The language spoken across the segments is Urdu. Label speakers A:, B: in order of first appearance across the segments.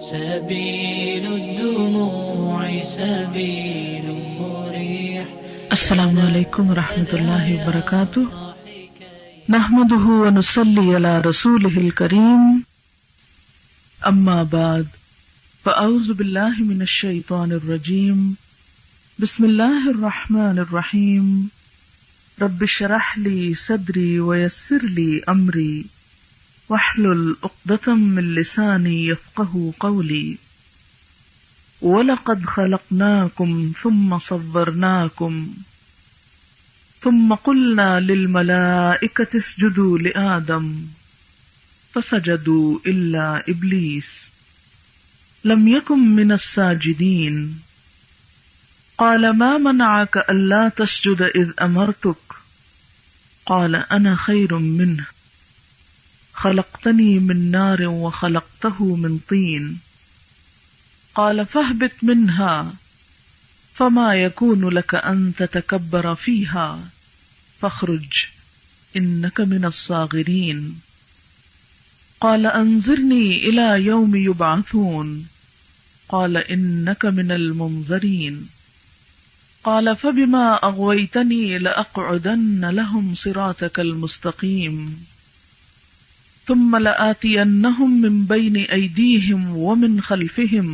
A: سبيل الدموع سبيل مريح.
B: السلام علیکم ورحمۃ اللہ وبرکاتہ. نحمده ونصلي على رسوله الكريم. اما بعد فاعوذ باللہ من الشیطان الرجیم. بسم اللہ الرحمن الرحیم. رب اشرح لي صدری ويسر لي امری واحلل عقدۃ من لسانی یفقہوا قولی. وَلَقَدْ خَلَقْنَاكُمْ ثُمَّ صَوَّرْنَاكُمْ ثُمَّ قُلْنَا لِلْمَلَائِكَةِ اسْجُدُوا لِآدَمَ فَسَجَدُوا إِلَّا إِبْلِيسَ لَمْ يَكُنْ مِنَ السَّاجِدِينَ قَالَ مَا مَنَعَكَ أَلَّا تَسْجُدَ إِذْ أَمَرْتُكَ قَالَ أَنَا خَيْرٌ مِّنْهُ خَلَقْتَنِي مِنْ نَارٍ وَخَلَقْتَهُ مِنْ طِينٍ قال فاهبط منها فما يكون لك أن تتكبر فيها فاخرج إنك من الصاغرين. قال أنظرني إلى يوم يبعثون قال إنك من المنظرين. قال فبما أغويتني لأقعدن لهم صراطك المستقيم ثم لآتينهم من بين أيديهم ومن خلفهم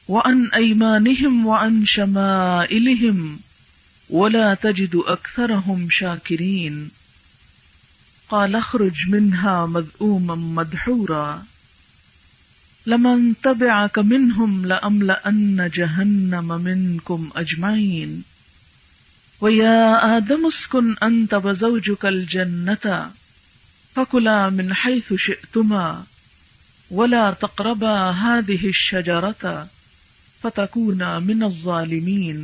B: وعن أيمانهم وعن شمائلهم ولا تجد أكثرهم شاكرين. قال اخرج منها مذءوما مدحورا لمن تبعك منهم لأملأن جهنم منكم أجمعين. ويا آدم اسكن أنت وزوجك الجنة فكلا من حيث شئتما ولا تقربا هذه الشجرة فتكونا من الظالمين.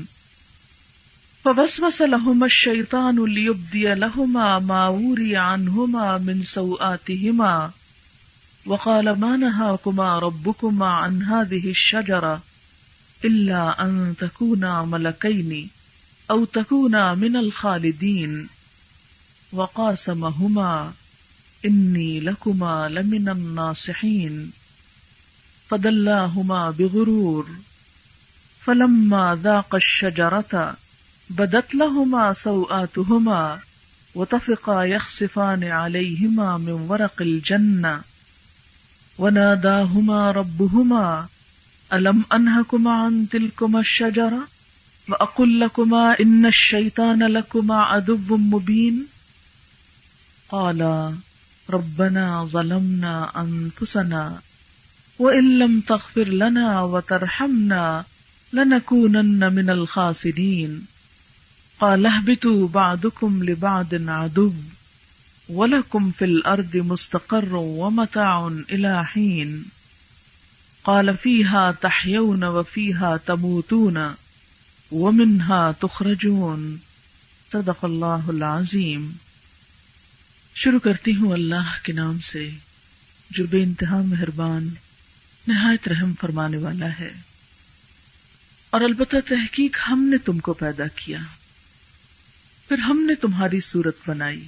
B: فوسوس لهما الشيطان ليبدي لهما ما وري عنهما من سوآتهما وقال ما نهاكما ربكما عن هذه الشجرة إلا أن تكونا ملكين أو تكونا من الخالدين. وقاسمهما إني لكما لمن الناصحين فدلاهما بغرور فلما ذاقا الشجرة بدت لهما سوآتهما وطفقا يخصفان عليهما من ورق الجنة وناداهما ربهما ألم أنهكما عن تلكما الشجرة وأقل لكما إن الشيطان لكما عدو مبين. قالا ربنا ظلمنا أنفسنا وإن لم تغفر لنا وترحمنا لنكونن من الخاسرين. قال اهبطوا بعضكم لبعض عدو ولكم في الأرض مستقر ومتاع إلى حين. قال فيها تحيون وفيها تموتون ومنها تخرجون. صدق اللہ العظیم. شروع کرتی ہوں اللہ کے نام سے جو بے انتہا مہربان نہایت رحم فرمانے والا ہے. اور البتہ تحقیق ہم نے تم کو پیدا کیا، پھر ہم نے تمہاری صورت بنائی،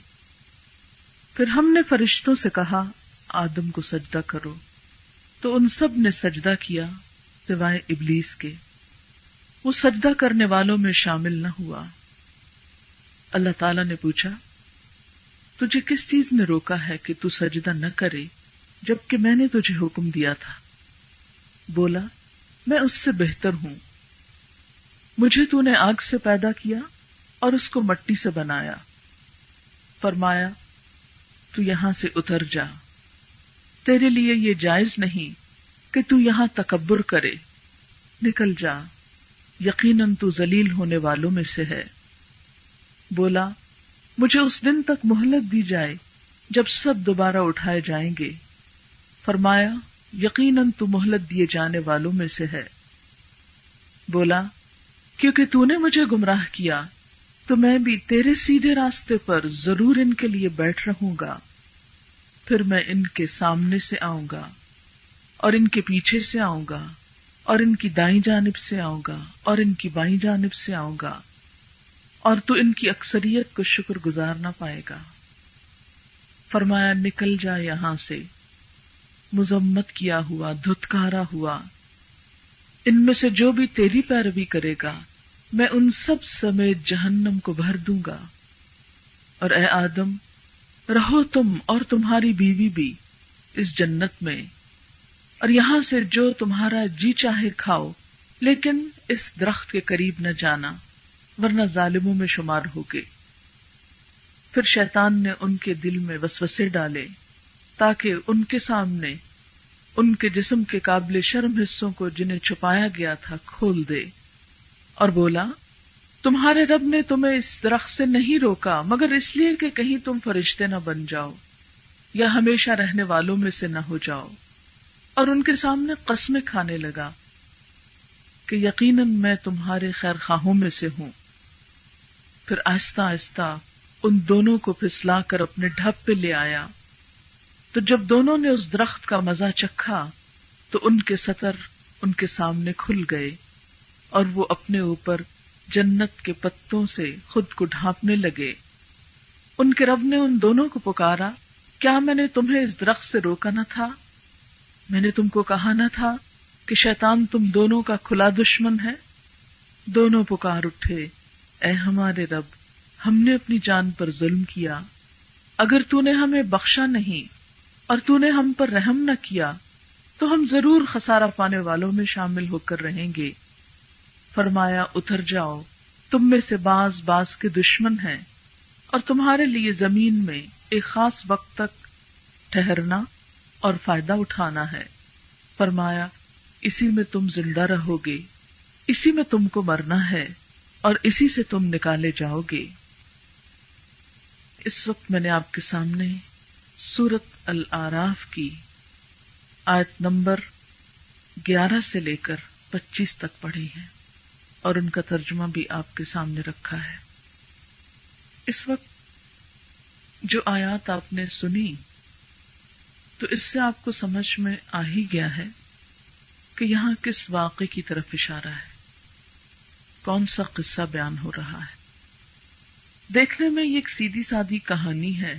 B: پھر ہم نے فرشتوں سے کہا آدم کو سجدہ کرو، تو ان سب نے سجدہ کیا سوائے ابلیس کے، وہ سجدہ کرنے والوں میں شامل نہ ہوا. اللہ تعالیٰ نے پوچھا تجھے کس چیز نے روکا ہے کہ تو سجدہ نہ کرے جبکہ میں نے تجھے حکم دیا تھا؟ بولا میں اس سے بہتر ہوں. مجھے تو نے آگ سے پیدا کیا اور اس کو مٹی سے بنایا. فرمایا تو یہاں سے اتر جا، تیرے لیے یہ جائز نہیں کہ تو یہاں تکبر کرے، نکل جا، یقیناً تو ذلیل ہونے والوں میں سے ہے. بولا مجھے اس دن تک مہلت دی جائے جب سب دوبارہ اٹھائے جائیں گے. فرمایا یقیناً تو مہلت دیے جانے والوں میں سے ہے. بولا کیونکہ تو نے مجھے گمراہ کیا تو میں بھی تیرے سیدھے راستے پر ضرور ان کے لیے بیٹھ رہوں گا. پھر میں ان کے سامنے سے آؤں گا اور ان کے پیچھے سے آؤں گا اور ان کی دائیں جانب سے آؤں گا اور ان کی بائیں جانب سے آؤں گا، اور تو ان کی اکثریت کو شکر گزار نہ پائے گا. فرمایا نکل جا یہاں سے، مذمت کیا ہوا، دھتکارا ہوا، ان میں سے جو بھی تیری پیروی کرے گا میں ان سب سمیت جہنم کو بھر دوں گا، اور اے آدم رہو تم اور تمہاری بیوی بھی اس جنت میں، اور یہاں سے جو تمہارا جی چاہے کھاؤ، لیکن اس درخت کے قریب نہ جانا ورنہ ظالموں میں شمار ہوگے۔ پھر شیطان نے ان کے دل میں وسوسے ڈالے تاکہ ان کے سامنے ان کے جسم کے قابل شرم حصوں کو جنہیں چھپایا گیا تھا کھول دے، اور بولا تمہارے رب نے تمہیں اس درخت سے نہیں روکا مگر اس لیے کہ کہیں تم فرشتے نہ بن جاؤ یا ہمیشہ رہنے والوں میں سے نہ ہو جاؤ، اور ان کے سامنے قسمیں کھانے لگا کہ یقیناً میں تمہارے خیر خواہوں میں سے ہوں۔ پھر آہستہ آہستہ ان دونوں کو پھسلا کر اپنے ڈھب پہ لے آیا، تو جب دونوں نے اس درخت کا مزہ چکھا تو ان کے سطر ان کے سامنے کھل گئے، اور وہ اپنے اوپر جنت کے پتوں سے خود کو ڈھانپنے لگے۔ ان کے رب نے ان دونوں کو پکارا، کیا میں نے تمہیں اس درخت سے روکا نہ تھا؟ میں نے تم کو کہا نہ تھا کہ شیطان تم دونوں کا کھلا دشمن ہے؟ دونوں پکار اٹھے، اے ہمارے رب، ہم نے اپنی جان پر ظلم کیا، اگر تو نے ہمیں بخشا نہیں اور تو نے ہم پر رحم نہ کیا تو ہم ضرور خسارہ پانے والوں میں شامل ہو کر رہیں گے۔ فرمایا اتر جاؤ، تم میں سے بعض بعض کے دشمن ہیں، اور تمہارے لیے زمین میں ایک خاص وقت تک ٹھہرنا اور فائدہ اٹھانا ہے۔ فرمایا اسی میں تم زندہ رہو گے، اسی میں تم کو مرنا ہے، اور اسی سے تم نکالے جاؤ گے۔ اس وقت میں نے آپ کے سامنے سورۃ الاعراف کی آیت نمبر 11 سے لے کر 25 تک پڑھی ہے، اور ان کا ترجمہ بھی آپ کے سامنے رکھا ہے۔ اس وقت جو آیات آپ نے سنی تو اس سے آپ کو سمجھ میں آ ہی گیا ہے کہ یہاں کس واقعے کی طرف اشارہ ہے، کون سا قصہ بیان ہو رہا ہے۔ دیکھنے میں یہ ایک سیدھی سادی کہانی ہے،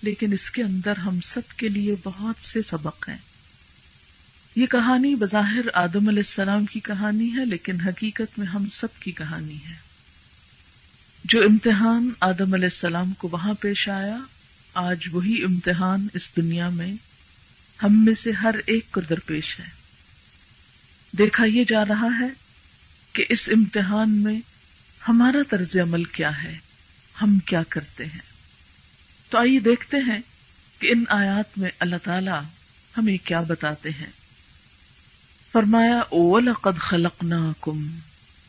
B: لیکن اس کے اندر ہم سب کے لیے بہت سے سبق ہیں۔ یہ کہانی بظاہر آدم علیہ السلام کی کہانی ہے، لیکن حقیقت میں ہم سب کی کہانی ہے۔ جو امتحان آدم علیہ السلام کو وہاں پیش آیا، آج وہی امتحان اس دنیا میں ہم میں سے ہر ایک کو درپیش ہے۔ دیکھا یہ جا رہا ہے کہ اس امتحان میں ہمارا طرز عمل کیا ہے، ہم کیا کرتے ہیں۔ تو آئیے دیکھتے ہیں کہ ان آیات میں اللہ تعالی ہمیں کیا بتاتے ہیں۔ فرمایا وَلَقَدْ خَلَقْنَاكُمْ،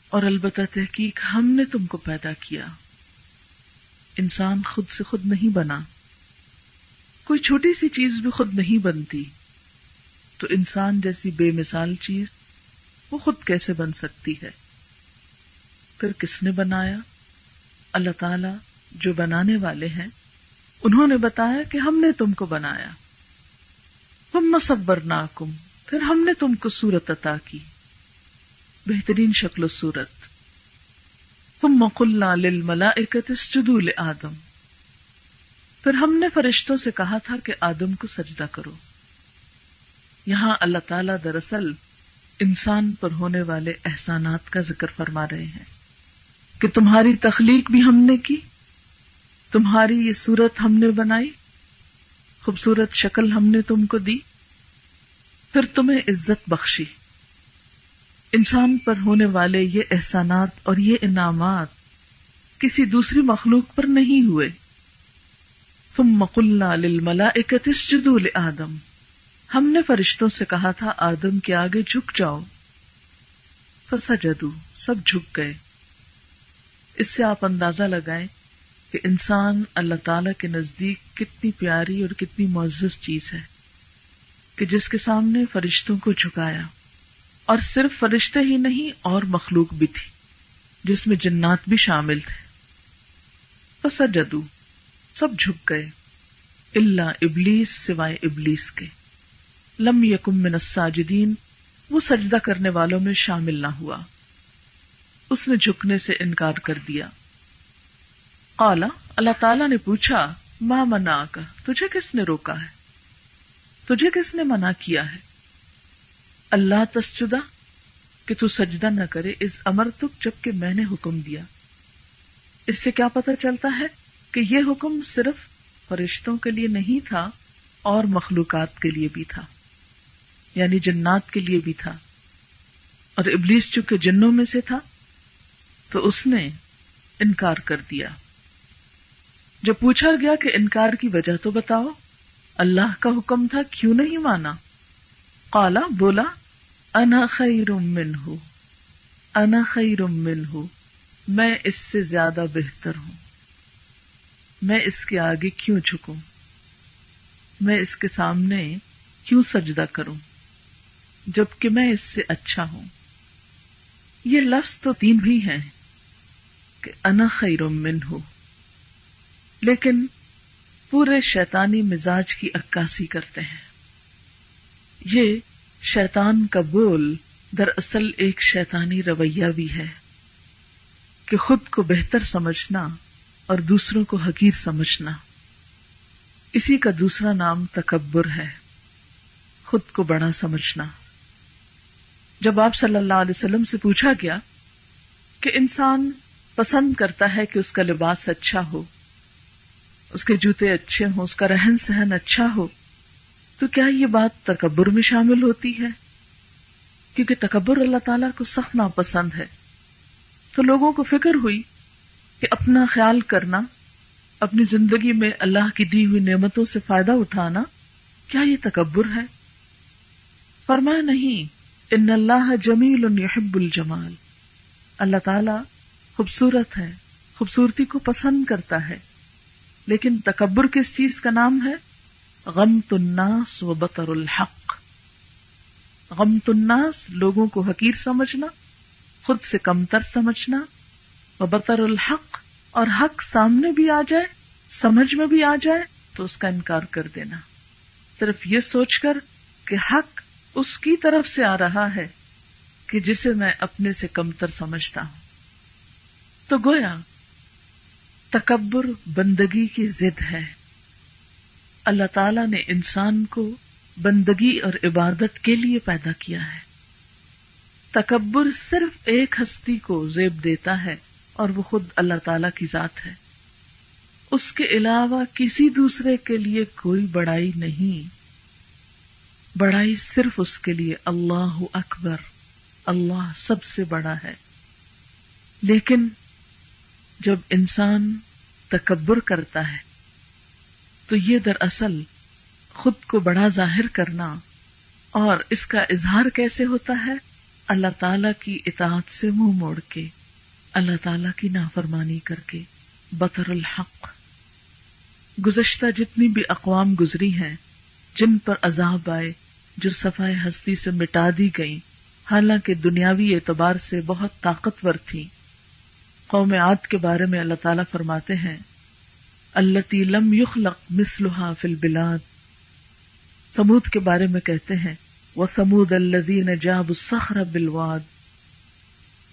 B: اور البتہ تحقیق ہم نے تم کو پیدا کیا۔ انسان خود سے خود نہیں بنا، کوئی چھوٹی سی چیز بھی خود نہیں بنتی، تو انسان جیسی بے مثال چیز وہ خود کیسے بن سکتی ہے؟ پھر کس نے بنایا؟ اللہ تعالی جو بنانے والے ہیں انہوں نے بتایا کہ ہم نے تم کو بنایا۔ ثم صورناکم، پھر ہم نے تم کو صورت عطا کی، بہترین شکل و صورت۔ ثم قلنا للملائکۃ اسجدوا لآدم، پھر ہم نے فرشتوں سے کہا تھا کہ آدم کو سجدہ کرو۔ یہاں اللہ تعالیٰ دراصل انسان پر ہونے والے احسانات کا ذکر فرما رہے ہیں کہ تمہاری تخلیق بھی ہم نے کی، تمہاری یہ صورت ہم نے بنائی، خوبصورت شکل ہم نے تم کو دی، پھر تمہیں عزت بخشی۔ انسان پر ہونے والے یہ احسانات اور یہ انعامات کسی دوسری مخلوق پر نہیں ہوئے۔ ثم قلنا للملائکۃ اسجدوا لآدم، ہم نے فرشتوں سے کہا تھا آدم کے آگے جھک جاؤ۔ فسجدوا، سب جھک گئے۔ اس سے آپ اندازہ لگائیں کہ انسان اللہ تعالیٰ کے نزدیک کتنی پیاری اور کتنی معزز چیز ہے کہ جس کے سامنے فرشتوں کو جھکایا، اور صرف فرشتے ہی نہیں اور مخلوق بھی تھی جس میں جنات بھی شامل تھے۔ فسجدوا، سب جھک گئے، الا ابلیس، سوائے ابلیس کے، لم یکن من الساجدین، وہ سجدہ کرنے والوں میں شامل نہ ہوا، اس نے جھکنے سے انکار کر دیا۔ قال، اللہ تعالیٰ نے پوچھا، ما منعک، تجھے کس نے روکا ہے؟ تجھے کس نے منع کیا ہے اللہ تسجدہ کہ تو سجدہ نہ کرے اذ امرتک جبکہ میں نے حکم دیا. اس سے کیا پتہ چلتا ہے کہ یہ حکم صرف فرشتوں کے لیے نہیں تھا اور مخلوقات کے لیے بھی تھا، یعنی جنات کے لیے بھی تھا. اور ابلیس چونکہ جنوں میں سے تھا تو اس نے انکار کر دیا. جب پوچھا گیا کہ انکار کی وجہ تو بتاؤ، اللہ کا حکم تھا کیوں نہیں مانا؟ قالا بولا انا خیر منہ، انا خیر منہ، میں اس سے زیادہ بہتر ہوں، میں اس کے آگے کیوں جھکوں، میں اس کے سامنے کیوں سجدہ کروں جبکہ میں اس سے اچھا ہوں. یہ لفظ تو 3 بھی ہیں کہ انا خیر منہ، لیکن پورے شیطانی مزاج کی عکاسی کرتے ہیں. یہ شیطان کا بول دراصل ایک شیطانی رویہ بھی ہے کہ خود کو بہتر سمجھنا اور دوسروں کو حقیر سمجھنا. اسی کا دوسرا نام تکبر ہے، خود کو بڑا سمجھنا. جب آپ صلی اللہ علیہ وسلم سے پوچھا گیا کہ انسان پسند کرتا ہے کہ اس کا لباس اچھا ہو، اس کے جوتے اچھے ہوں، اس کا رہن سہن اچھا ہو، تو کیا یہ بات تکبر میں شامل ہوتی ہے؟ کیونکہ تکبر اللہ تعالیٰ کو سخت ناپسند ہے. تو لوگوں کو فکر ہوئی کہ اپنا خیال کرنا، اپنی زندگی میں اللہ کی دی ہوئی نعمتوں سے فائدہ اٹھانا، کیا یہ تکبر ہے؟ فرمایا نہیں، ان اللہ جمیل یحب الجمال، اللہ تعالیٰ خوبصورت ہے، خوبصورتی کو پسند کرتا ہے. لیکن تکبر کس چیز کا نام ہے؟ غمط الناس و بطر الحق. غمط الناس، لوگوں کو حقیر سمجھنا، خود سے کمتر سمجھنا، و بطر الحق، اور حق سامنے بھی آ جائے، سمجھ میں بھی آ جائے تو اس کا انکار کر دینا، صرف یہ سوچ کر کہ حق اس کی طرف سے آ رہا ہے کہ جسے میں اپنے سے کمتر سمجھتا ہوں. تو گویا تکبر بندگی کی ضد ہے. اللہ تعالیٰ نے انسان کو بندگی اور عبادت کے لیے پیدا کیا ہے. تکبر صرف ایک ہستی کو زیب دیتا ہے اور وہ خود اللہ تعالیٰ کی ذات ہے. اس کے علاوہ کسی دوسرے کے لیے کوئی بڑائی نہیں. بڑائی صرف اس کے لیے، اللہ اکبر، اللہ سب سے بڑا ہے. لیکن جب انسان تکبر کرتا ہے تو یہ دراصل خود کو بڑا ظاہر کرنا، اور اس کا اظہار کیسے ہوتا ہے؟ اللہ تعالیٰ کی اطاعت سے منہ موڑ کے، اللہ تعالیٰ کی نافرمانی کر کے. بطر الحق. گزشتہ جتنی بھی اقوام گزری ہیں جن پر عذاب آئے، جو صفائے ہستی سے مٹا دی گئیں، حالانکہ دنیاوی اعتبار سے بہت طاقتور تھی. قوم عاد کے بارے میں اللہ تعالیٰ فرماتے ہیں التی لم یخلق مثلها فی البلاد. سمود کے بارے میں کہتے ہیں وثمود الذین جابوا الصخر بالواد.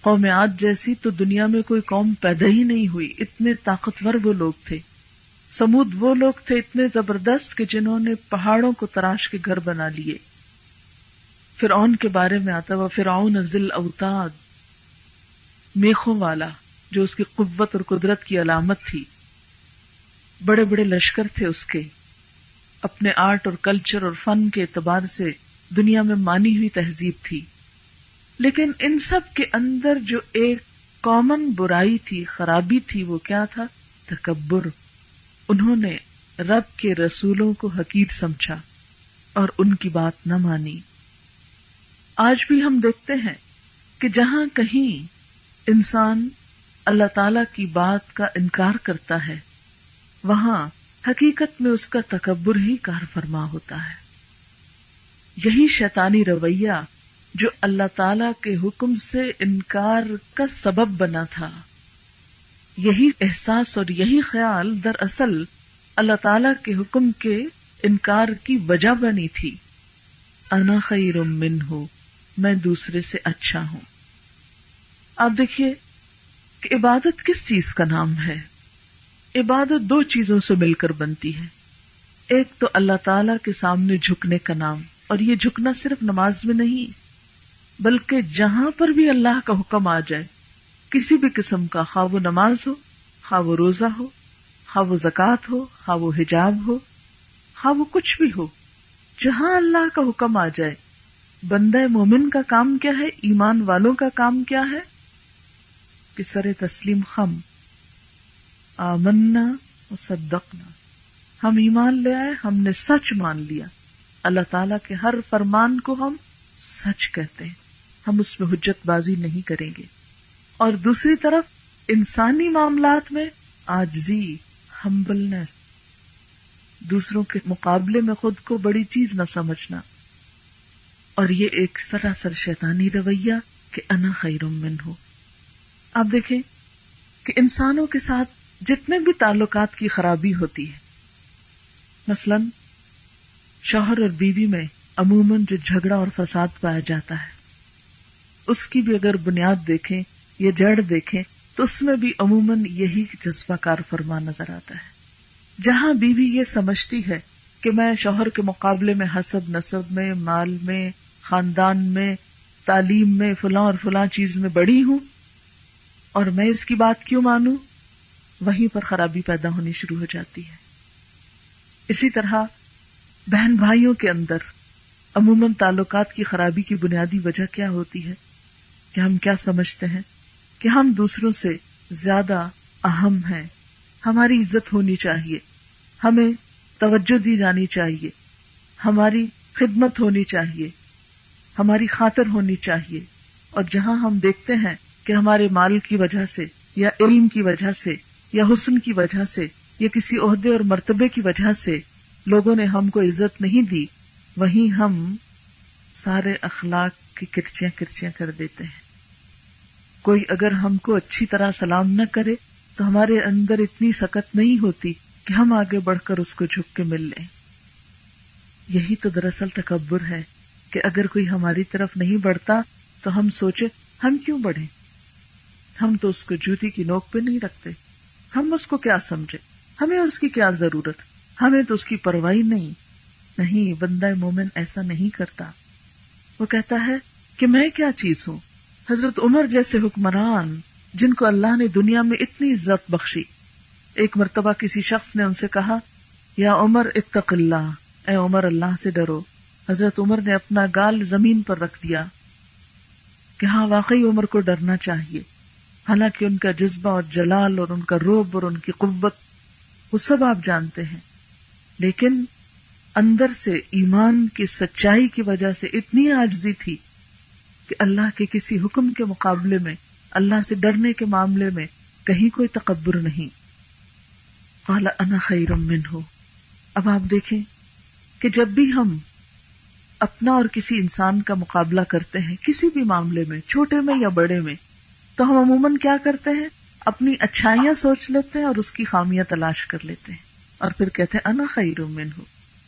B: قوم عاد جیسی تو دنیا میں کوئی قوم پیدا ہی نہیں ہوئی، اتنے طاقتور وہ لوگ تھے. سمود وہ لوگ تھے اتنے زبردست کہ جنہوں نے پہاڑوں کو تراش کے گھر بنا لیے. فرعون کے بارے میں آتا ہے وفرعون ذی الاوتاد، میخوں والا، جو اس کی قوت اور قدرت کی علامت تھی. بڑے بڑے لشکر تھے اس کے، اپنے آرٹ اور کلچر اور فن کے اعتبار سے دنیا میں مانی ہوئی تہذیب تھی. لیکن ان سب کے اندر جو ایک کامن برائی تھی، خرابی تھی، وہ کیا تھا؟ تکبر. انہوں نے رب کے رسولوں کو حقیر سمجھا اور ان کی بات نہ مانی. آج بھی ہم دیکھتے ہیں کہ جہاں کہیں انسان اللہ تعالی کی بات کا انکار کرتا ہے، وہاں حقیقت میں اس کا تکبر ہی کار فرما ہوتا ہے. یہی شیطانی رویہ جو اللہ تعالی کے حکم سے انکار کا سبب بنا تھا، یہی احساس اور یہی خیال دراصل اللہ تعالی کے حکم کے انکار کی وجہ بنی تھی. انا خیر منہ، میں دوسرے سے اچھا ہوں. آپ دیکھیے کہ عبادت کس چیز کا نام ہے؟ عبادت 2 چیزوں سے مل کر بنتی ہے. ایک تو اللہ تعالی کے سامنے جھکنے کا نام، اور یہ جھکنا صرف نماز میں نہیں بلکہ جہاں پر بھی اللہ کا حکم آ جائے، کسی بھی قسم کا، خواہ وہ نماز ہو، خواہ وہ روزہ ہو، خواہ وہ زکوٰۃ ہو، خواہ وہ حجاب ہو، خواہ وہ کچھ بھی ہو، جہاں اللہ کا حکم آ جائے، بندہ مومن کا کام کیا ہے، ایمان والوں کا کام کیا ہے کہ سر تسلیم خم، آمنا وصدقنا، ہم ایمان لے آئے، ہم نے سچ مان لیا، اللہ تعالیٰ کے ہر فرمان کو ہم سچ کہتے ہیں، ہم اس میں حجت بازی نہیں کریں گے۔ اور دوسری طرف انسانی معاملات میں عاجزی، ہمبلنس، دوسروں کے مقابلے میں خود کو بڑی چیز نہ سمجھنا، اور یہ ایک سراسر شیطانی رویہ کہ انا خیر منہ۔ آپ دیکھیں کہ انسانوں کے ساتھ جتنے بھی تعلقات کی خرابی ہوتی ہے، مثلا شوہر اور بیوی میں عموماً جو جھگڑا اور فساد پایا جاتا ہے، اس کی بھی اگر بنیاد دیکھیں یا جڑ دیکھیں تو اس میں بھی عموماً یہی جذبہ کار فرما نظر آتا ہے۔ جہاں بیوی یہ سمجھتی ہے کہ میں شوہر کے مقابلے میں حسب نسب میں، مال میں، خاندان میں، تعلیم میں، فلاں اور فلاں چیز میں بڑی ہوں اور میں اس کی بات کیوں مانوں، وہیں پر خرابی پیدا ہونی شروع ہو جاتی ہے۔ اسی طرح بہن بھائیوں کے اندر عموماً تعلقات کی خرابی کی بنیادی وجہ کیا ہوتی ہے کہ ہم کیا سمجھتے ہیں کہ ہم دوسروں سے زیادہ اہم ہیں، ہماری عزت ہونی چاہیے، ہمیں توجہ دی جانی چاہیے، ہماری خدمت ہونی چاہیے، ہماری خاطر ہونی چاہیے، اور جہاں ہم دیکھتے ہیں کہ ہمارے مال کی وجہ سے یا علم کی وجہ سے یا حسن کی وجہ سے یا کسی عہدے اور مرتبے کی وجہ سے لوگوں نے ہم کو عزت نہیں دی، وہیں ہم سارے اخلاق کی کرچیاں کر دیتے ہیں۔ کوئی اگر ہم کو اچھی طرح سلام نہ کرے تو ہمارے اندر اتنی سکت نہیں ہوتی کہ ہم آگے بڑھ کر اس کو جھک کے مل لیں۔ یہی تو دراصل تکبر ہے کہ اگر کوئی ہماری طرف نہیں بڑھتا تو ہم سوچے ہم کیوں بڑھیں، ہم تو اس کو جوتی کی نوک پہ نہیں رکھتے، ہم اس کو کیا سمجھے، ہمیں اس کی کیا ضرورت، ہمیں تو اس کی پرواہ نہیں۔ بندہ مومن ایسا نہیں کرتا، وہ کہتا ہے کہ میں کیا چیز ہوں۔ حضرت عمر جیسے حکمران جن کو اللہ نے دنیا میں اتنی عزت بخشی، ایک مرتبہ کسی شخص نے ان سے کہا یا عمر اتق اللہ، اے عمر اللہ سے ڈرو۔ حضرت عمر نے اپنا گال زمین پر رکھ دیا کہ ہاں واقعی عمر کو ڈرنا چاہیے، حالانکہ ان کا جذبہ اور جلال اور ان کا رعب اور ان کی قوت وہ سب آپ جانتے ہیں، لیکن اندر سے ایمان کی سچائی کی وجہ سے اتنی عاجزی تھی کہ اللہ کے کسی حکم کے مقابلے میں، اللہ سے ڈرنے کے معاملے میں کہیں کوئی تکبر نہیں۔ قال انا خیر منہ۔ اب آپ دیکھیں کہ جب بھی ہم اپنا اور کسی انسان کا مقابلہ کرتے ہیں کسی بھی معاملے میں، چھوٹے میں یا بڑے میں، تو ہم عموماً کیا کرتے ہیں، اپنی اچھائیاں سوچ لیتے ہیں اور اس کی خامیاں تلاش کر لیتے ہیں، اور پھر کہتے ہیں انا خیر منہ،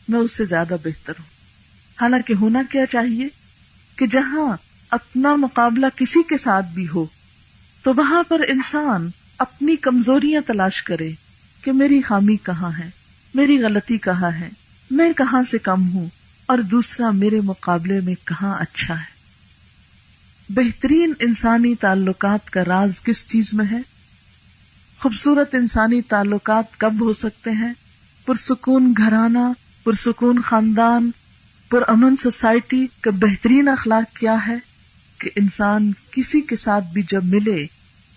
B: میں اس سے زیادہ بہتر ہوں۔ حالانکہ ہونا کیا چاہیے کہ جہاں اپنا مقابلہ کسی کے ساتھ بھی ہو تو وہاں پر انسان اپنی کمزوریاں تلاش کرے کہ میری خامی کہاں ہے، میری غلطی کہاں ہے، میں کہاں سے کم ہوں اور دوسرا میرے مقابلے میں کہاں اچھا ہے۔ بہترین انسانی تعلقات کا راز کس چیز میں ہے؟ خوبصورت انسانی تعلقات کب ہو سکتے ہیں؟ پرسکون گھرانہ، پرسکون خاندان، پرامن سوسائٹی کا بہترین اخلاق کیا ہے کہ انسان کسی کے ساتھ بھی جب ملے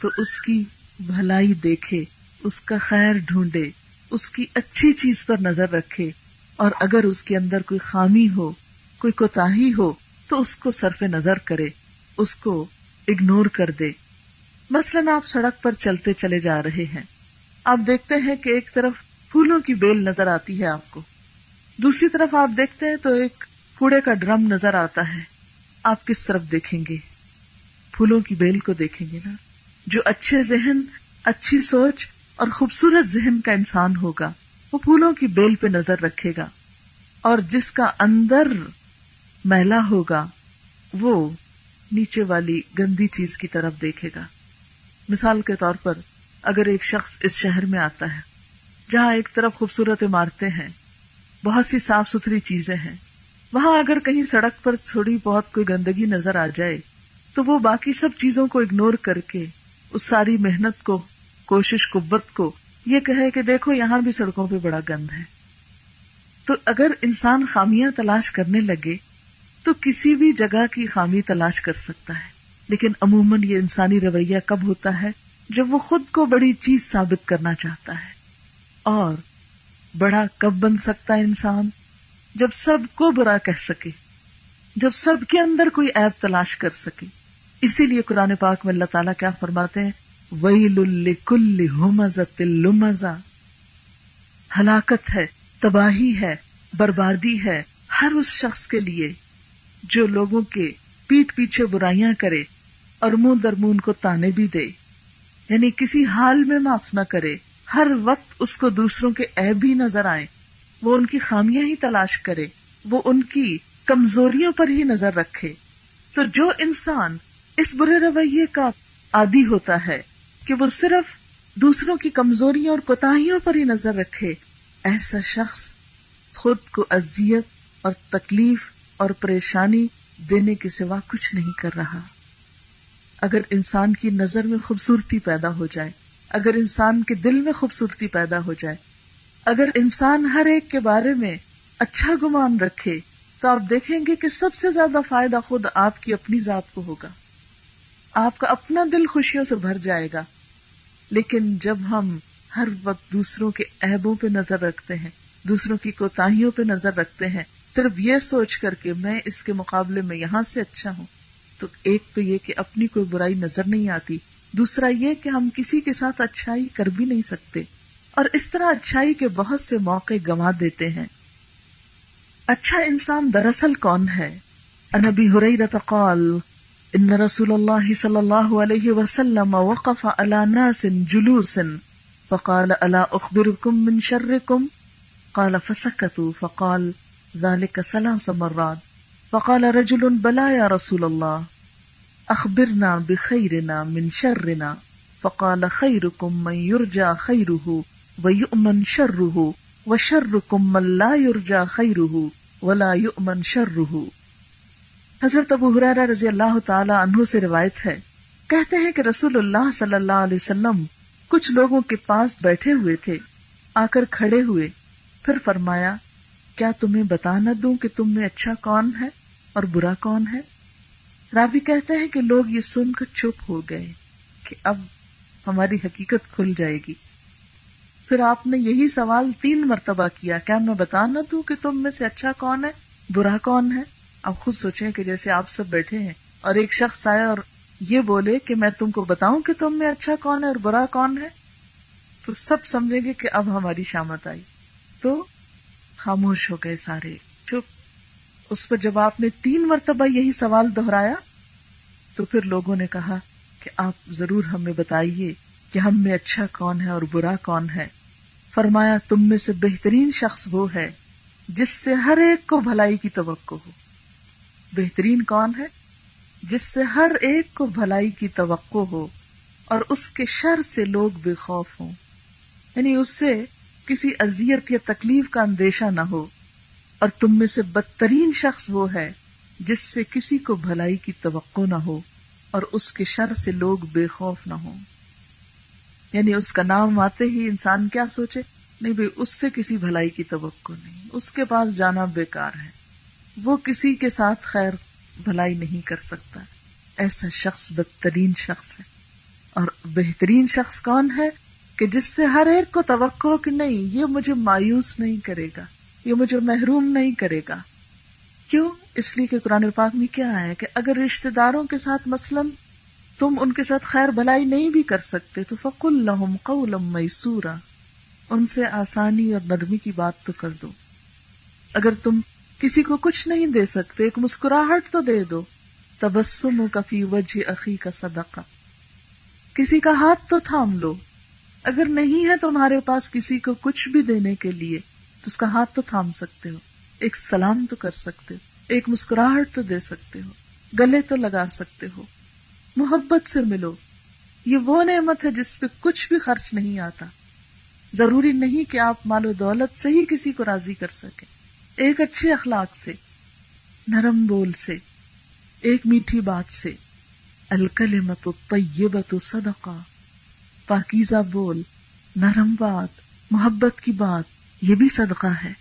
B: تو اس کی بھلائی دیکھے، اس کا خیر ڈھونڈے، اس کی اچھی چیز پر نظر رکھے، اور اگر اس کے اندر کوئی خامی ہو، کوئی کوتاہی ہو تو اس کو صرف نظر کرے، اس کو اگنور کر دے۔ مثلاً آپ سڑک پر چلتے چلے جا رہے ہیں، آپ دیکھتے ہیں کہ ایک طرف پھولوں کی بیل نظر آتی ہے آپ کو، دوسری طرف آپ دیکھتے ہیں تو ایک کوڑے کا ڈرم نظر آتا ہے، آپ کس طرف دیکھیں گے؟ پھولوں کی بیل کو دیکھیں گے نا۔ جو اچھے ذہن، اچھی سوچ اور خوبصورت ذہن کا انسان ہوگا وہ پھولوں کی بیل پہ نظر رکھے گا، اور جس کا اندر میلا ہوگا وہ نیچے والی گندی چیز کی طرف دیکھے گا۔ مثال کے طور پر اگر ایک شخص اس شہر میں آتا ہے جہاں ایک طرف خوبصورت عمارتیں ہیں، بہت سی صاف ستھری چیزیں ہیں، وہاں اگر کہیں سڑک پر تھوڑی بہت کوئی گندگی نظر آ جائے تو وہ باقی سب چیزوں کو اگنور کر کے اس ساری محنت کو، کوشش، قوت کو یہ کہے کہ دیکھو یہاں بھی سڑکوں پہ بڑا گند ہے۔ تو اگر انسان خامیاں تلاش کرنے لگے تو کسی بھی جگہ کی خامی تلاش کر سکتا ہے، لیکن عموماً یہ انسانی رویہ کب ہوتا ہے؟ جب وہ خود کو بڑی چیز ثابت کرنا چاہتا ہے۔ اور بڑا کب بن سکتا ہے انسان؟ جب سب کو برا کہہ سکے، جب سب کے اندر کوئی عیب تلاش کر سکے۔ اسی لیے قرآن پاک میں اللہ تعالیٰ کیا فرماتے ہیں؟ وَيْلٌ لِكُلِّ هُمَزَةٍ لُمَزَةٍ، ہلاکت ہے، تباہی ہے، بربادی ہے ہر اس شخص کے لیے جو لوگوں کے پیٹھ پیچھے برائیاں کرے اور منہ در منہ ان کو تانے بھی دے، یعنی کسی حال میں معاف نہ کرے، ہر وقت اس کو دوسروں کے عیب ہی نظر آئے، وہ ان کی خامیاں ہی تلاش کرے، وہ ان کی کمزوریوں پر ہی نظر رکھے۔ تو جو انسان اس برے رویے کا عادی ہوتا ہے کہ وہ صرف دوسروں کی کمزوریوں اور کوتاہیوں پر ہی نظر رکھے، ایسا شخص خود کو اذیت اور تکلیف اور پریشانی دینے کے سوا کچھ نہیں کر رہا۔ اگر انسان کی نظر میں خوبصورتی پیدا ہو جائے، اگر انسان کے دل میں خوبصورتی پیدا ہو جائے، اگر انسان ہر ایک کے بارے میں اچھا گمان رکھے، تو آپ دیکھیں گے کہ سب سے زیادہ فائدہ خود آپ کی اپنی ذات کو ہوگا، آپ کا اپنا دل خوشیوں سے بھر جائے گا۔ لیکن جب ہم ہر وقت دوسروں کے عیبوں پہ نظر رکھتے ہیں، دوسروں کی کوتاہیوں پہ نظر رکھتے ہیں، صرف یہ سوچ کر کے میں اس کے مقابلے میں یہاں سے اچھا ہوں، تو ایک تو یہ کہ اپنی کوئی برائی نظر نہیں آتی، دوسرا یہ کہ ہم کسی کے ساتھ اچھائی کر بھی نہیں سکتے، اور اس طرح اچھائی کے بہت سے موقع گنوا دیتے ہیں۔ اچھا انسان دراصل کون ہے؟ عن ابی ہریرہ قال ان رسول اللہ صلی اللہ علیہ وسلم وقف على ناس جلوس فقال الا اخبركم من شركم قال فسكتوا فقال ذلك 3 مرات فقال رجل بلى يا رسول الله اخبرنا بخيرنا من شرنا فقال خيركم من يرجى خيره ويؤمن شره وشركم من لا يرجى خيره ولا يؤمن شره۔ حضرت ابو ہریرہ رضی اللہ تعالی عنہ سے روایت ہے، کہتے ہیں کہ رسول اللہ صلی اللہ علیہ وسلم کچھ لوگوں کے پاس بیٹھے ہوئے تھے، آ کر کھڑے ہوئے، پھر فرمایا کیا تمہیں بتا نہ دوں کہ تم میں اچھا کون ہے اور برا کون ہے؟ راوی کہتے ہیں کہ لوگ یہ سن کر چپ ہو گئے کہ اب ہماری حقیقت کھل جائے گی۔ پھر آپ نے یہی سوال 3 مرتبہ کیا، کیا میں بتا نہ دوں کہ تم میں سے اچھا کون ہے، برا کون ہے؟ آپ خود سوچیں کہ جیسے آپ سب بیٹھے ہیں اور ایک شخص آئے اور یہ بولے کہ میں تم کو بتاؤں کہ تم میں اچھا کون ہے اور برا کون ہے، تو سب سمجھیں گے کہ اب ہماری شامت آئی۔ تو خاموش ہو گئے سارے، چپ۔ اس پر جب آپ نے 3 مرتبہ یہی سوال دہرایا تو پھر لوگوں نے کہا کہ آپ ضرور ہمیں بتائیے کہ ہم میں اچھا کون ہے اور برا کون ہے۔ فرمایا تم میں سے بہترین شخص وہ ہے جس سے ہر ایک کو بھلائی کی توقع ہو۔ بہترین کون ہے؟ جس سے ہر ایک کو بھلائی کی توقع ہو اور اس کے شر سے لوگ بے خوف ہوں، یعنی اس سے کسی اذیت یا تکلیف کا اندیشہ نہ ہو۔ اور تم میں سے بدترین شخص وہ ہے جس سے کسی کو بھلائی کی توقع نہ ہو اور اس کے شر سے لوگ بے خوف نہ ہوں، یعنی اس کا نام آتے ہی انسان کیا سوچے، نہیں بھئی اس سے کسی بھلائی کی توقع نہیں، اس کے پاس جانا بیکار ہے، وہ کسی کے ساتھ خیر بھلائی نہیں کر سکتا۔ ایسا شخص بدترین شخص ہے۔ اور بہترین شخص کون ہے؟ کہ جس سے ہر ایک کو توقع ہو کہ نہیں یہ مجھے مایوس نہیں کرے گا، یہ مجھے محروم نہیں کرے گا۔ کیوں؟ اس لیے کہ قرآن پاک میں کیا ہے کہ اگر رشتہ داروں کے ساتھ مثلاً تم ان کے ساتھ خیر بھلائی نہیں بھی کر سکتے تو فَقُلْ لَهُمْ قَوْلًا مَيْسُورًا، ان سے آسانی اور نرمی کی بات تو کر دو۔ اگر تم کسی کو کچھ نہیں دے سکتے، ایک مسکراہٹ تو دے دو۔ تبسمک فی وجہ اخیک صدقہ، کسی کا ہاتھ تو تھام لو۔ اگر نہیں ہے تمہارے پاس کسی کو کچھ بھی دینے کے لیے تو اس کا ہاتھ تو تھام سکتے ہو، ایک سلام تو کر سکتے ہو، ایک مسکراہٹ تو دے سکتے ہو، گلے تو لگا سکتے ہو، محبت سے ملو۔ یہ وہ نعمت ہے جس پہ کچھ بھی خرچ نہیں آتا۔ ضروری نہیں کہ آپ مال و دولت سے ہی کسی کو راضی کر سکیں، ایک اچھے اخلاق سے، نرم بول سے، ایک میٹھی بات سے. الکلمۃ الطیبۃ صدقہ، پاکیزہ بول، نرم بات، محبت کی بات، یہ بھی صدقہ ہے.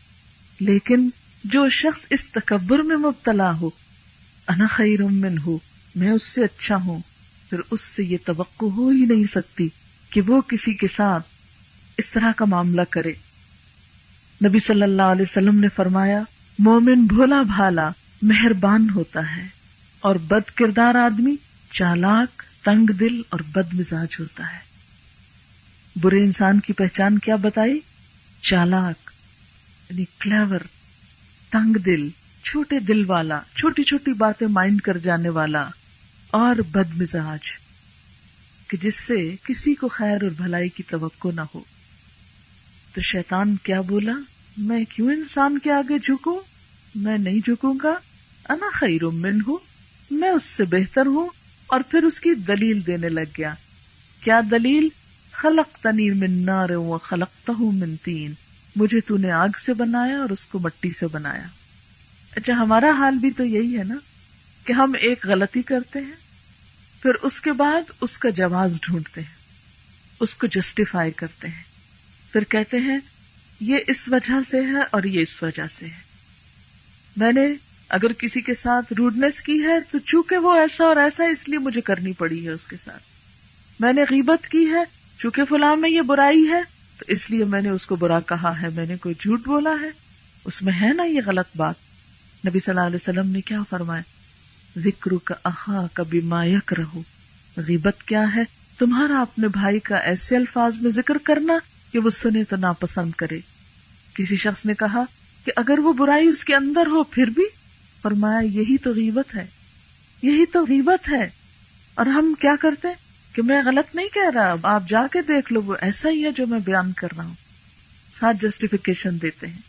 B: لیکن جو شخص اس تکبر میں مبتلا ہو، انا خیر منہ، میں اس سے اچھا ہوں، پھر اس سے یہ توقع ہو ہی نہیں سکتی کہ وہ کسی کے ساتھ اس طرح کا معاملہ کرے. نبی صلی اللہ علیہ وسلم نے فرمایا، مومن بھولا بھالا مہربان ہوتا ہے، اور بد کردار آدمی چالاک، تنگ دل اور بد مزاج ہوتا ہے. برے انسان کی پہچان کیا بتائی؟ چالاک یعنی کلیور، تنگ دل، چھوٹے دل والا، چھوٹی چھوٹی باتیں مائنڈ کر جانے والا، اور بد مزاج کہ جس سے کسی کو خیر اور بھلائی کی توقع نہ ہو. تو شیطان کیا بولا؟ میں کیوں انسان کے آگے جھکوں؟ میں نہیں جھکوں گا. انا خیر منہ، میں اس سے بہتر ہوں. اور پھر اس کی دلیل دینے لگ گیا. کیا دلیل؟ خلقتنی من نار وخلقتہ من طین، مجھے تو نے آگ سے بنایا اور اس کو مٹی سے بنایا. اچھا، ہمارا حال بھی تو یہی ہے نا کہ ہم ایک غلطی کرتے ہیں، پھر اس کے بعد اس کا جواز ڈھونڈتے ہیں، اس کو جسٹیفائی کرتے ہیں، پھر کہتے ہیں یہ اس وجہ سے ہے اور یہ اس وجہ سے ہے. میں نے اگر کسی کے ساتھ روڈنس کی ہے تو چونکہ وہ ایسا اور ایسا اس لیے مجھے کرنی پڑی ہے اس کے ساتھ. میں نے غیبت کی ہے چونکہ فلاں میں یہ برائی ہے تو اس لیے میں نے اس کو برا کہا ہے، میں نے کوئی جھوٹ بولا ہے، اس میں ہے نا یہ غلط بات. نبی صلی اللہ علیہ وسلم نے کیا فرمایا؟ ذکرک اخاک بما یکرہ، غیبت کیا ہے؟ تمہارا اپنے بھائی کا ایسے الفاظ میں ذکر کرنا کہ وہ سنے تو ناپسند کرے. کسی شخص نے کہا کہ اگر وہ برائی اس کے اندر ہو پھر بھی؟ فرمایا یہی تو غیبت ہے، یہی تو غیبت ہے. اور ہم کیا کرتے ہیں کہ میں غلط نہیں کہہ رہا، اب آپ جا کے دیکھ لو وہ ایسا ہی ہے جو میں بیان کر رہا ہوں، ساتھ جسٹیفیکیشن دیتے ہیں.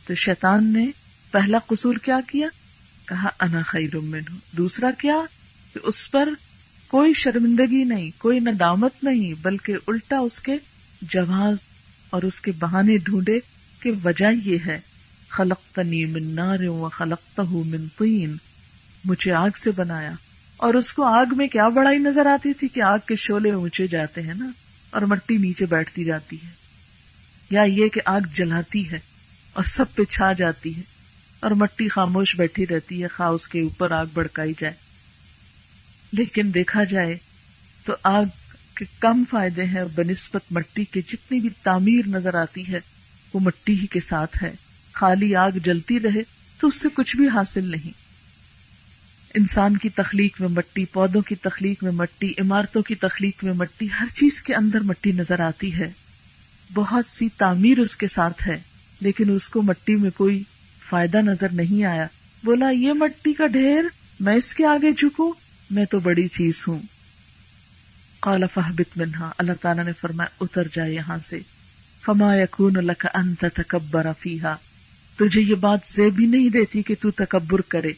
B: تو شیطان نے پہلا قصور کیا کیا؟ کہا انا خیر منہ. دوسرا کیا؟ کہ اس پر کوئی شرمندگی نہیں، کوئی ندامت نہیں، بلکہ الٹا اس کے جواز اور اس کے بہانے ڈھونڈے کہ وجہ یہ ہے، خلقتنی من نار وخلقتہ من طین، مجھے آگ سے بنایا. اور اس کو آگ میں کیا بڑائی نظر آتی تھی کہ آگ کے شعلے اونچے جاتے ہیں نا اور مٹی نیچے بیٹھتی جاتی ہے، یا یہ کہ آگ جلاتی ہے اور سب پہ چھا جاتی ہے اور مٹی خاموش بیٹھی رہتی ہے خواہ اس کے اوپر آگ بھڑکائی جائے. لیکن دیکھا جائے تو آگ کے کم فائدے ہیں بنسبت مٹی کے. جتنی بھی تعمیر نظر آتی ہے وہ مٹی ہی کے ساتھ ہے. خالی آگ جلتی رہے تو اس سے کچھ بھی حاصل نہیں. انسان کی تخلیق میں مٹی، پودوں کی تخلیق میں مٹی، عمارتوں کی تخلیق میں مٹی، ہر چیز کے اندر مٹی نظر آتی ہے. بہت سی تعمیر اس کے ساتھ ہے لیکن اس کو مٹی میں کوئی فائدہ نظر نہیں آیا. بولا یہ مٹی کا ڈھیر، میں اس کے آگے جھکوں، میں تو بڑی چیز ہوں. قال فاہبط منہا، اللہ تعالیٰ نے فرمایا اتر جائے یہاں سے. فما یکون لک ان تتکبر فیہا، تجھے یہ بات زیبی نہیں دیتی کہ تو تکبر کرے.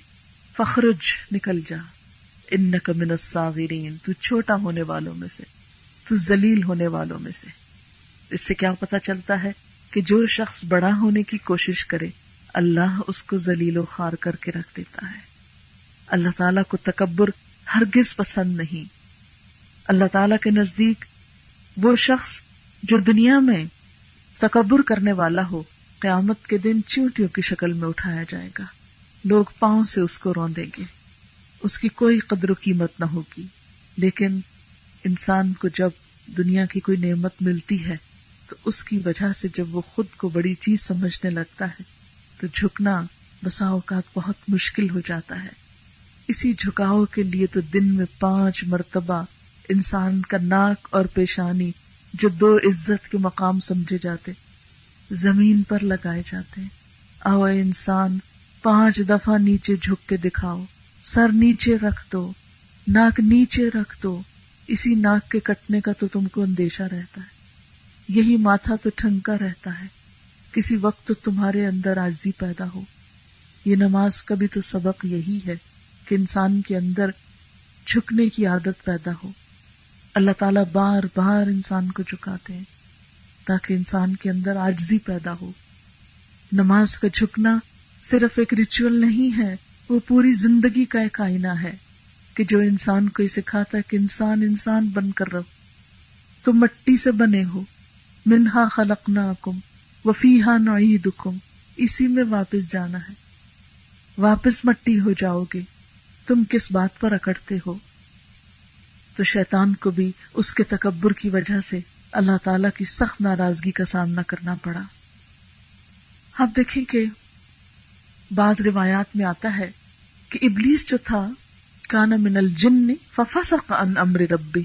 B: فخرج، نکل جا. انک من الصاغرین، تو چھوٹا ہونے والوں میں سے، تو ذلیل ہونے والوں میں سے. اس سے کیا پتہ چلتا ہے کہ جو شخص بڑا ہونے کی کوشش کرے اللہ اس کو ذلیل و خوار کر کے رکھ دیتا ہے. اللہ تعالیٰ کو تکبر ہرگز پسند نہیں. اللہ تعالیٰ کے نزدیک وہ شخص جو دنیا میں تکبر کرنے والا ہو، قیامت کے دن چیونٹیوں کی شکل میں اٹھایا جائے گا. لوگ پاؤں سے اس کو روندیں گے، اس کی کوئی قدر و قیمت نہ ہوگی. لیکن انسان کو جب دنیا کی کوئی نعمت ملتی ہے تو اس کی وجہ سے جب وہ خود کو بڑی چیز سمجھنے لگتا ہے تو جھکنا بسا اوقات بہت مشکل ہو جاتا ہے. اسی جھکاؤ کے لیے تو دن میں 5 مرتبہ انسان کا ناک اور پیشانی، جو 2 عزت کے مقام سمجھے جاتے، زمین پر لگائے جاتے ہیں. آؤ اے انسان 5 دفعہ نیچے جھک کے دکھاؤ، سر نیچے رکھ دو، ناک نیچے رکھ دو. اسی ناک کے کٹنے کا تو تم کو اندیشہ رہتا ہے، یہی ماتھا تو ٹھنکا رہتا ہے. کسی وقت تو تمہارے اندر عاجزی پیدا ہو. یہ نماز کا بھی تو سبق یہی ہے کہ انسان کے اندر جھکنے کی عادت پیدا ہو. اللہ تعالیٰ بار بار انسان کو جھکاتے ہیں تاکہ انسان کے اندر عاجزی پیدا ہو. نماز کا جھکنا صرف ایک ریچول نہیں ہے، وہ پوری زندگی کا ایک آئینہ ہے کہ جو انسان کو یہ سکھاتا ہے کہ انسان انسان بن کر رہو. تم مٹی سے بنے ہو، منہا خلقناکم وفیہا نعیدکم، اسی میں واپس جانا ہے، واپس مٹی ہو جاؤ گے. تم کس بات پر اکڑتے ہو؟ تو شیطان کو بھی اس کے تکبر کی وجہ سے اللہ تعالیٰ کی سخت ناراضگی کا سامنا کرنا پڑا. آپ دیکھیں کہ بعض روایات میں آتا ہے کہ ابلیس جو تھا کان من الجن ففسق عن امر ربی،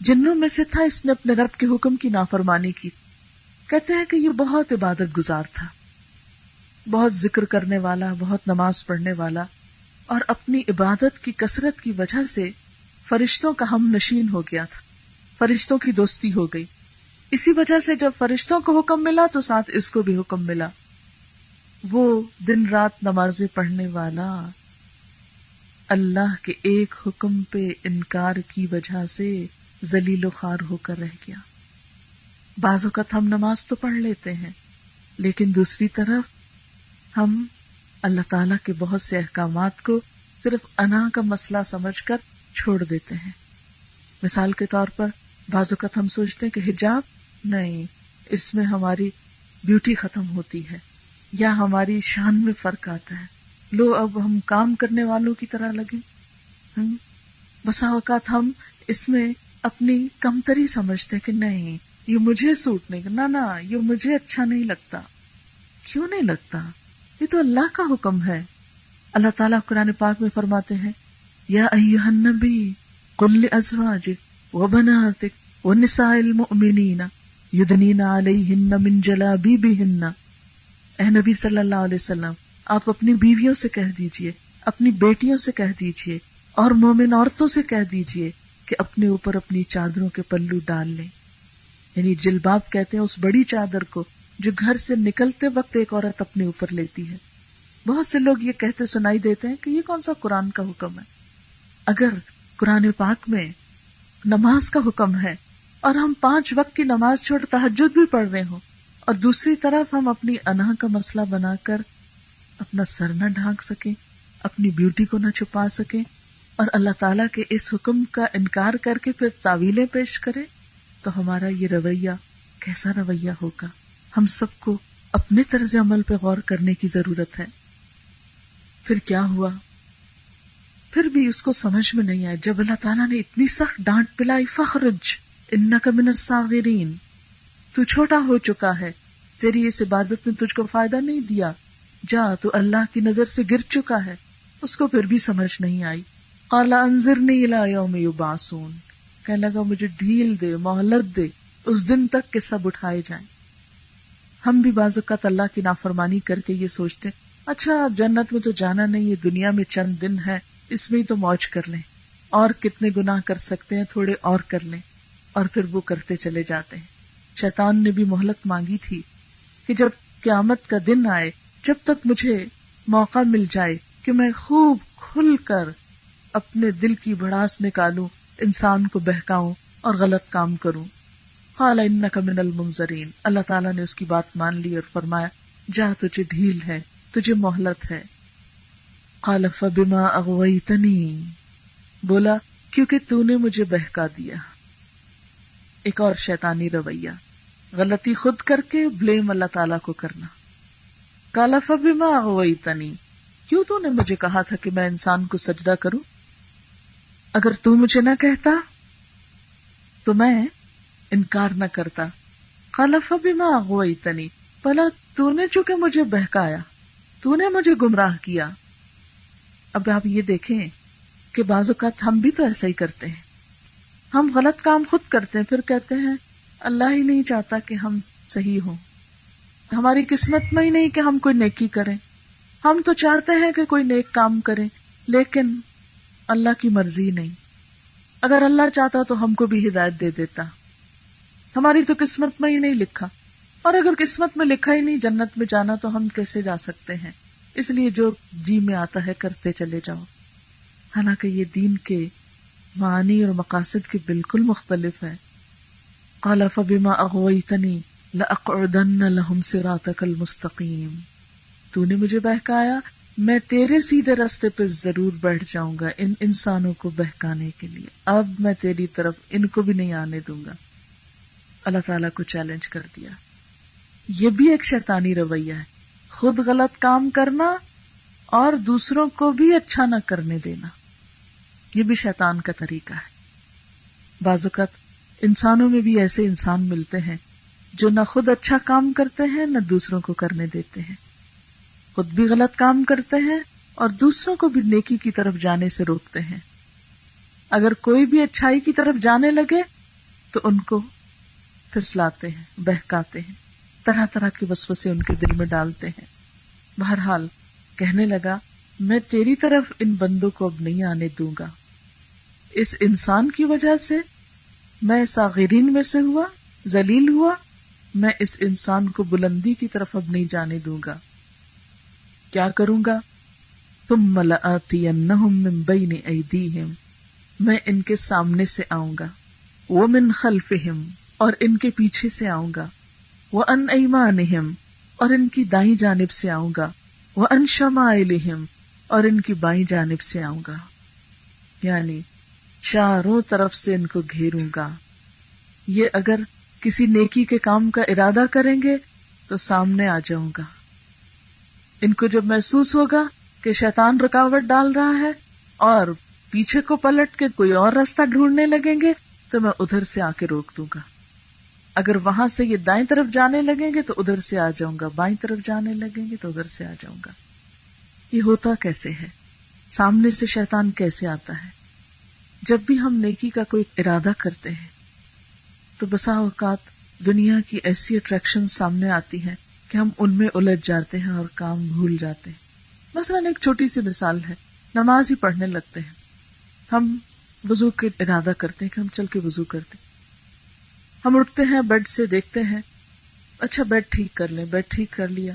B: جنوں میں سے تھا، اس نے اپنے رب کے حکم کی نافرمانی کی. کہتے ہیں کہ یہ بہت عبادت گزار تھا، بہت ذکر کرنے والا، بہت نماز پڑھنے والا، اور اپنی عبادت کی کثرت کی وجہ سے فرشتوں کا ہم نشین ہو گیا تھا، فرشتوں کی دوستی ہو گئی. اسی وجہ سے جب فرشتوں کو حکم ملا تو ساتھ اس کو بھی حکم ملا. وہ دن رات نمازیں پڑھنے والا اللہ کے ایک حکم پہ انکار کی وجہ سے ذلیل و خوار ہو کر رہ گیا. بعض اوقات ہم نماز تو پڑھ لیتے ہیں، لیکن دوسری طرف ہم اللہ تعالیٰ کے بہت سے احکامات کو صرف انا کا مسئلہ سمجھ کر چھوڑ دیتے ہیں. مثال کے طور پر بعض اوقات ہم سوچتے ہیں کہ حجاب نہیں، اس میں ہماری بیوٹی ختم ہوتی ہے یا ہماری شان میں فرق آتا ہے، لو اب ہم کام کرنے والوں کی طرح لگیں. بسا اوقات ہم اس میں اپنی کمتری سمجھتے کہ نہیں یہ مجھے سوٹ نہیں کرنا، نہ یہ مجھے اچھا نہیں لگتا. کیوں نہیں لگتا؟ یہ تو اللہ کا حکم ہے. اللہ تعالیٰ قرآن پاک میں فرماتے ہیں یا ایھا النبی قل لازواجک وبناتک ونساء المؤمنین یدنین علیہن من جلابیبہن. اے نبی صلی اللہ علیہ وسلم، آپ اپنی بیویوں سے کہہ دیجئے، اپنی بیٹیوں سے کہہ دیجئے اور مومن عورتوں سے کہہ دیجئے کہ اپنے اوپر اپنی چادروں کے پلو ڈال لیں. یعنی جلباب کہتے ہیں اس بڑی چادر کو جو گھر سے نکلتے وقت ایک عورت اپنے اوپر لیتی ہے. بہت سے لوگ یہ کہتے سنائی دیتے ہیں کہ یہ کون سا قرآن کا حکم ہے. اگر قرآن پاک میں نماز کا حکم ہے اور ہم 5 وقت کی نماز چھوڑ تہجد بھی پڑھ رہے ہوں اور دوسری طرف ہم اپنی انا کا مسئلہ بنا کر اپنا سر نہ ڈھانک سکیں، اپنی بیوٹی کو نہ چھپا سکیں اور اللہ تعالیٰ کے اس حکم کا انکار کر کے پھر تعویلیں پیش کریں، تو ہمارا یہ رویہ کیسا رویہ ہوگا؟ ہم سب کو اپنے طرز عمل پہ غور کرنے کی ضرورت ہے. پھر کیا ہوا؟ پھر بھی اس کو سمجھ میں نہیں آیا. جب اللہ تعالیٰ نے اتنی سخت ڈانٹ پلائی فخرج انک من الصاغرین، تو چھوٹا ہو چکا ہے، تیری اس عبادت نے تجھ کو فائدہ نہیں دیا، جا تو اللہ کی نظر سے گر چکا ہے. اس کو پھر بھی سمجھ نہیں آئی. قال انظرنی الی یوم یبعثون، کہنے لگا مجھے ڈھیل دے، مہلت دے، اس دن تک کہ سب اٹھائے جائیں. ہم بھی بعض اوقات اللہ کی نافرمانی کر کے یہ سوچتے اچھا جنت میں تو جانا نہیں ہے، دنیا میں چند دن ہے، اس میں ہی تو موج کر لیں، اور کتنے گناہ کر سکتے ہیں، تھوڑے اور کر لیں، اور پھر وہ کرتے چلے جاتے ہیں. شیطان نے بھی مہلت مانگی تھی کہ جب قیامت کا دن آئے، جب تک مجھے موقع مل جائے کہ میں خوب کھل کر اپنے دل کی بھڑاس نکالوں، انسان کو بہکاؤں اور غلط کام کروں. قال انک من المنظرین، اللہ تعالیٰ نے اس کی بات مان لی اور فرمایا جا تجھے ڈھیل ہے، تجھے مہلت ہے. قال فبما اغویتنی، بولا کیونکہ تو نے مجھے بہکا دیا. ایک اور شیطانی رویہ، غلطی خود کر کے بلیم اللہ تعالیٰ کو کرنا. قال فبما اغویتنی، کیوں تو نے مجھے کہا تھا کہ میں انسان کو سجدہ کروں؟ اگر تو مجھے نہ کہتا تو میں انکار نہ کرتا. قال فبما اغویتنی، بھلا تو نے چونکہ مجھے بہکایا، تو نے مجھے گمراہ کیا. اب آپ یہ دیکھیں کہ بعض اوقات ہم بھی تو ایسا ہی کرتے ہیں. ہم غلط کام خود کرتے ہیں، پھر کہتے ہیں اللہ ہی نہیں چاہتا کہ ہم صحیح ہوں، ہماری قسمت میں ہی نہیں کہ ہم کوئی نیکی کریں. ہم تو چاہتے ہیں کہ کوئی نیک کام کریں، لیکن اللہ کی مرضی نہیں. اگر اللہ چاہتا تو ہم کو بھی ہدایت دے دیتا. ہماری تو قسمت میں ہی نہیں لکھا، اور اگر قسمت میں لکھا ہی نہیں جنت میں جانا تو ہم کیسے جا سکتے ہیں؟ اس لیے جو جی میں آتا ہے کرتے چلے جاؤ. حالانکہ یہ دین کے معانی اور مقاصد کے بالکل مختلف ہے. قال فبما اغویتنی لأقعدن لهم صراطك المستقیم. تو نے مجھے بہکایا، میں تیرے سیدھے راستے پہ ضرور بیٹھ جاؤں گا ان انسانوں کو بہکانے کے لیے، اب میں تیری طرف ان کو بھی نہیں آنے دوں گا۔ اللہ تعالیٰ کو چیلنج کر دیا۔ یہ بھی ایک شیطانی رویہ ہے، خود غلط کام کرنا اور دوسروں کو بھی اچھا نہ کرنے دینا، یہ بھی شیطان کا طریقہ ہے۔ بعض اوقات انسانوں میں بھی ایسے انسان ملتے ہیں جو نہ خود اچھا کام کرتے ہیں نہ دوسروں کو کرنے دیتے ہیں، خود بھی غلط کام کرتے ہیں اور دوسروں کو بھی نیکی کی طرف جانے سے روکتے ہیں۔ اگر کوئی بھی اچھائی کی طرف جانے لگے تو ان کو پھسلاتے ہیں، بہکاتے ہیں، طرح طرح کے وسوسے ان کے دل میں ڈالتے ہیں۔ بہرحال کہنے لگا میں تیری طرف ان بندوں کو اب نہیں آنے دوں گا، اس انسان کی وجہ سے میں صاغرین میں سے ہوا، ذلیل ہوا، میں اس انسان کو بلندی کی طرف اب نہیں جانے دوں گا۔ کیا کروں گا؟ ثم لآتینہم من بین ایدیہم، میں ان کے سامنے سے آؤں گا، ومن خلفہم، اور ان کے پیچھے سے آؤں گا، وعن ایمانہم، اور ان کی دائیں جانب سے آؤں گا، وعن شمائلہم، اور ان کی بائیں جانب سے آؤں گا، یعنی چاروں طرف سے ان کو گھیروں گا۔ یہ اگر کسی نیکی کے کام کا ارادہ کریں گے تو سامنے آ جاؤں گا۔ ان کو جب محسوس ہوگا کہ شیطان رکاوٹ ڈال رہا ہے اور پیچھے کو پلٹ کے کوئی اور راستہ ڈھونڈنے لگیں گے تو میں ادھر سے آ کے روک دوں گا۔ اگر وہاں سے یہ دائیں طرف جانے لگیں گے تو ادھر سے آ جاؤں گا، بائیں طرف جانے لگیں گے تو ادھر سے آ جاؤں گا۔ یہ ہوتا کیسے ہے؟ سامنے سے شیطان کیسے آتا ہے؟ جب بھی ہم نیکی کا کوئی ارادہ کرتے ہیں تو بسا اوقات دنیا کی ایسی اٹریکشن سامنے آتی ہیں کہ ہم ان میں الجھ جاتے ہیں اور کام بھول جاتے ہیں۔ مثلا ایک چھوٹی سی مثال ہے، نماز ہی پڑھنے لگتے ہیں، ہم وضو کے ارادہ کرتے ہیں کہ ہم چل کے وضو کرتے ہیں، ہم اٹھتے ہیں بیڈ سے، دیکھتے ہیں اچھا بیڈ ٹھیک کر لیں، بیڈ ٹھیک کر لیا،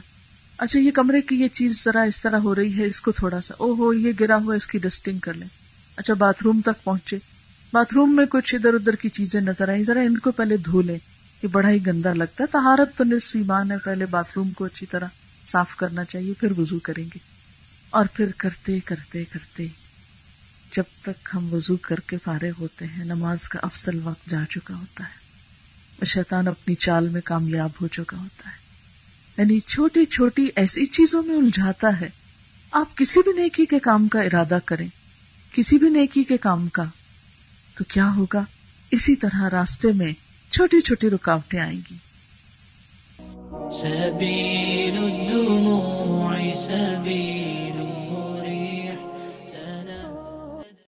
B: اچھا یہ کمرے کی یہ چیز ذرا اس طرح ہو رہی ہے، اس کو تھوڑا سا یہ گرا ہوا اس کی ڈسٹنگ کر لیں، اچھا باتھ روم تک پہنچے، باتھ روم میں کچھ ادھر ادھر کی چیزیں نظر آئیں، ذرا ان کو پہلے دھو لیں، یہ بڑا ہی گندا لگتا ہے، طہارت تو نصف ایمان ہے، پہلے باتھ روم کو اچھی طرح صاف کرنا چاہیے، پھر وضو کریں گے۔ اور پھر کرتے کرتے کرتے جب تک ہم وضو کر کے فارغ ہوتے ہیں نماز کا افضل وقت جا چکا ہوتا ہے اور شیطان اپنی چال میں کامیاب ہو چکا ہوتا ہے۔ یعنی چھوٹی چھوٹی ایسی چیزوں میں الجھاتا ہے۔ آپ کسی بھی نیکی کے کام کا ارادہ کریں، کسی بھی نیکی کے کام کا، تو کیا ہوگا؟ اسی طرح راستے میں چھوٹی چھوٹی رکاوٹیں آئیں گی۔
A: سبيل الدموع سبيل